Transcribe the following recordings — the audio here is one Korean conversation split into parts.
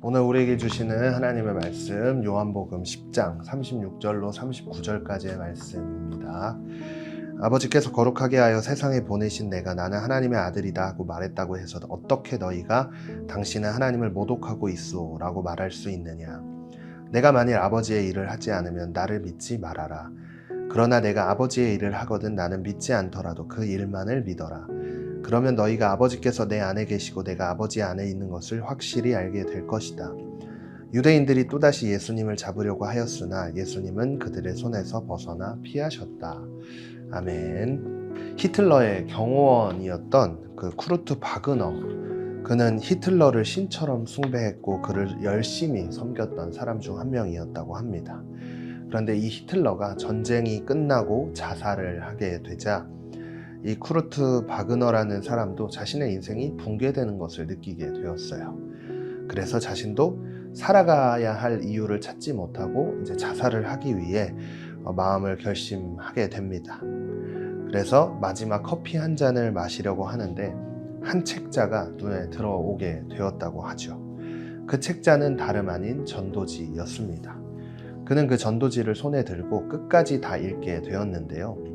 오늘 우리에게 주시는 하나님의 말씀 요한복음 10장 36절로 39절까지의 말씀입니다. 아버지께서 거룩하게 하여 세상에 보내신 내가 나는 하나님의 아들이다 하고 말했다고 해서 어떻게 너희가 당신은 하나님을 모독하고 있소 라고 말할 수 있느냐. 내가 만일 아버지의 일을 하지 않으면 나를 믿지 말아라. 그러나 내가 아버지의 일을 하거든 나는 믿지 않더라도 그 일만을 믿어라. 그러면 너희가 아버지께서 내 안에 계시고 내가 아버지 안에 있는 것을 확실히 알게 될 것이다. 유대인들이 또다시 예수님을 잡으려고 하였으나 예수님은 그들의 손에서 벗어나 피하셨다. 아멘. 히틀러의 경호원이었던 그 쿠르트 바그너, 그는 히틀러를 신처럼 숭배했고 그를 열심히 섬겼던 사람 중 한 명이었다고 합니다. 그런데 이 히틀러가 전쟁이 끝나고 자살을 하게 되자 이 쿠르트 바그너라는 사람도 자신의 인생이 붕괴되는 것을 느끼게 되었어요. 그래서 자신도 살아가야 할 이유를 찾지 못하고 이제 자살을 하기 위해 마음을 결심하게 됩니다. 그래서 마지막 커피 한 잔을 마시려고 하는데 한 책자가 눈에 들어오게 되었다고 하죠. 그 책자는 다름 아닌 전도지였습니다. 그는 그 전도지를 손에 들고 끝까지 다 읽게 되었는데요.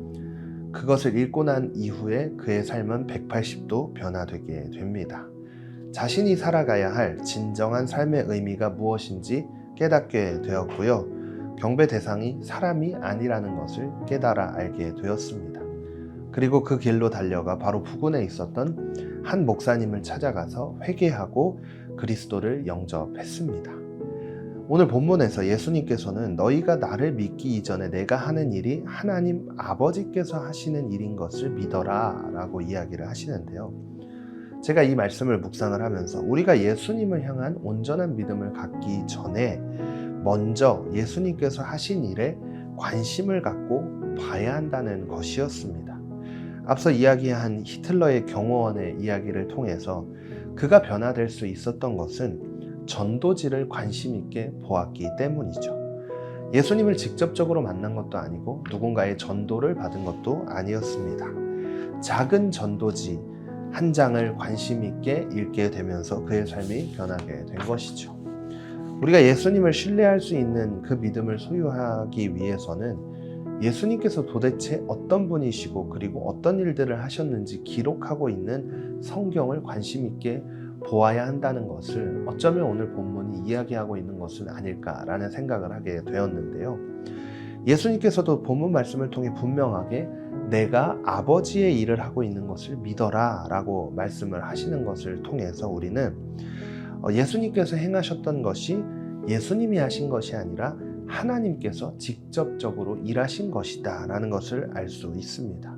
그것을 읽고 난 이후에 그의 삶은 180도 변화되게 됩니다. 자신이 살아가야 할 진정한 삶의 의미가 무엇인지 깨닫게 되었고요. 경배 대상이 사람이 아니라는 것을 깨달아 알게 되었습니다. 그리고 그 길로 달려가 바로 부근에 있었던 한 목사님을 찾아가서 회개하고 그리스도를 영접했습니다. 오늘 본문에서 예수님께서는 너희가 나를 믿기 이전에 내가 하는 일이 하나님 아버지께서 하시는 일인 것을 믿어라 라고 이야기를 하시는데요. 제가 이 말씀을 묵상을 하면서 우리가 예수님을 향한 온전한 믿음을 갖기 전에 먼저 예수님께서 하신 일에 관심을 갖고 봐야 한다는 것이었습니다. 앞서 이야기한 히틀러의 경호원의 이야기를 통해서 그가 변화될 수 있었던 것은 전도지를 관심 있게 보았기 때문이죠. 예수님을 직접적으로 만난 것도 아니고 누군가의 전도를 받은 것도 아니었습니다. 작은 전도지 한 장을 관심 있게 읽게 되면서 그의 삶이 변하게 된 것이죠. 우리가 예수님을 신뢰할 수 있는 그 믿음을 소유하기 위해서는 예수님께서 도대체 어떤 분이시고 그리고 어떤 일들을 하셨는지 기록하고 있는 성경을 관심 있게 보아야 한다는 것을 어쩌면 오늘 본문이 이야기하고 있는 것은 아닐까라는 생각을 하게 되었는데요. 예수님께서도 본문 말씀을 통해 분명하게 내가 아버지의 일을 하고 있는 것을 믿어라 라고 말씀을 하시는 것을 통해서 우리는 예수님께서 행하셨던 것이 예수님이 하신 것이 아니라 하나님께서 직접적으로 일하신 것이다 라는 것을 알 수 있습니다.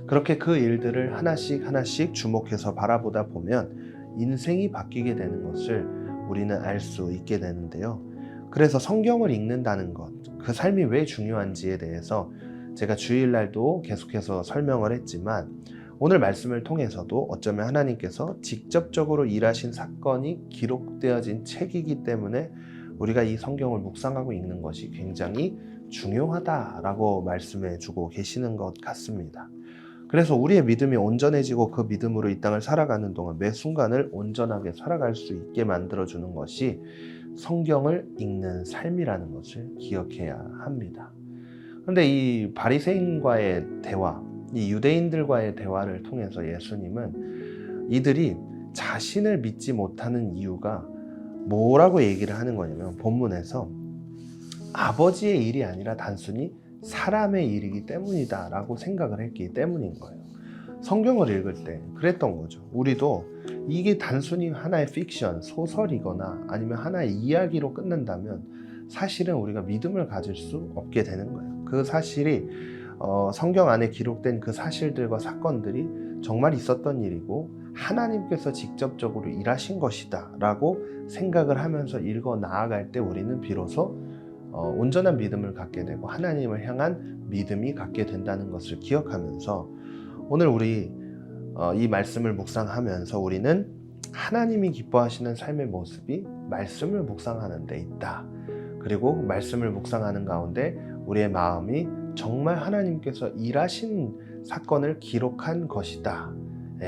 그렇게 그 일들을 하나씩 주목해서 바라보다 보면 인생이 바뀌게 되는 것을 우리는 알 수 있게 되는데요. 그래서 성경을 읽는다는 것, 그 삶이 왜 중요한지에 대해서 제가 주일날도 계속해서 설명을 했지만 오늘 말씀을 통해서도 어쩌면 하나님께서 직접적으로 일하신 사건이 기록되어진 책이기 때문에 우리가 이 성경을 묵상하고 읽는 것이 굉장히 중요하다라고 말씀해 주고 계시는 것 같습니다. 그래서 우리의 믿음이 온전해지고 그 믿음으로 이 땅을 살아가는 동안 매 순간을 온전하게 살아갈 수 있게 만들어주는 것이 성경을 읽는 삶이라는 것을 기억해야 합니다. 그런데 이 바리새인과의 대화, 이 유대인들과의 대화를 통해서 예수님은 이들이 자신을 믿지 못하는 이유가 뭐라고 얘기를 하는 거냐면 본문에서 아버지의 일이 아니라 단순히 사람의 일이기 때문이다 라고 생각을 했기 때문인 거예요. 성경을 읽을 때 그랬던 거죠. 우리도 이게 단순히 하나의 픽션, 소설이거나 아니면 하나의 이야기로 끝난다면 사실은 우리가 믿음을 가질 수 없게 되는 거예요. 그 사실이 성경 안에 기록된 그 사실들과 사건들이 정말 있었던 일이고 하나님께서 직접적으로 일하신 것이다 라고 생각을 하면서 읽어 나아갈 때 우리는 비로소 온전한 믿음을 갖게 되고 하나님을 향한 믿음이 갖게 된다는 것을 기억하면서 오늘 우리 이 말씀을 묵상하면서 우리는 하나님이 기뻐하시는 삶의 모습이 말씀을 묵상하는 데 있다. 그리고 말씀을 묵상하는 가운데 우리의 마음이 정말 하나님께서 일하신 사건을 기록한 것이다.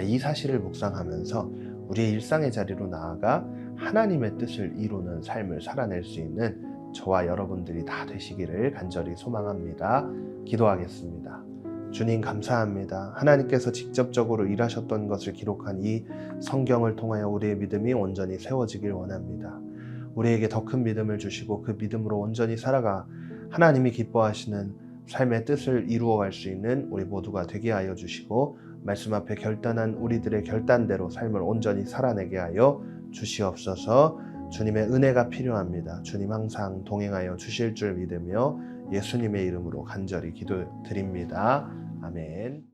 이 사실을 묵상하면서 우리의 일상의 자리로 나아가 하나님의 뜻을 이루는 삶을 살아낼 수 있는 저와 여러분들이 다 되시기를 간절히 소망합니다. 기도하겠습니다. 주님 감사합니다. 하나님께서 직접적으로 일하셨던 것을 기록한 이 성경을 통하여 우리의 믿음이 온전히 세워지길 원합니다. 우리에게 더 큰 믿음을 주시고 그 믿음으로 온전히 살아가 하나님이 기뻐하시는 삶의 뜻을 이루어갈 수 있는 우리 모두가 되게 하여 주시고 말씀 앞에 결단한 우리들의 결단대로 삶을 온전히 살아내게 하여 주시옵소서. 주님의 은혜가 필요합니다. 주님 항상 동행하여 주실 줄 믿으며 예수님의 이름으로 간절히 기도드립니다. 아멘.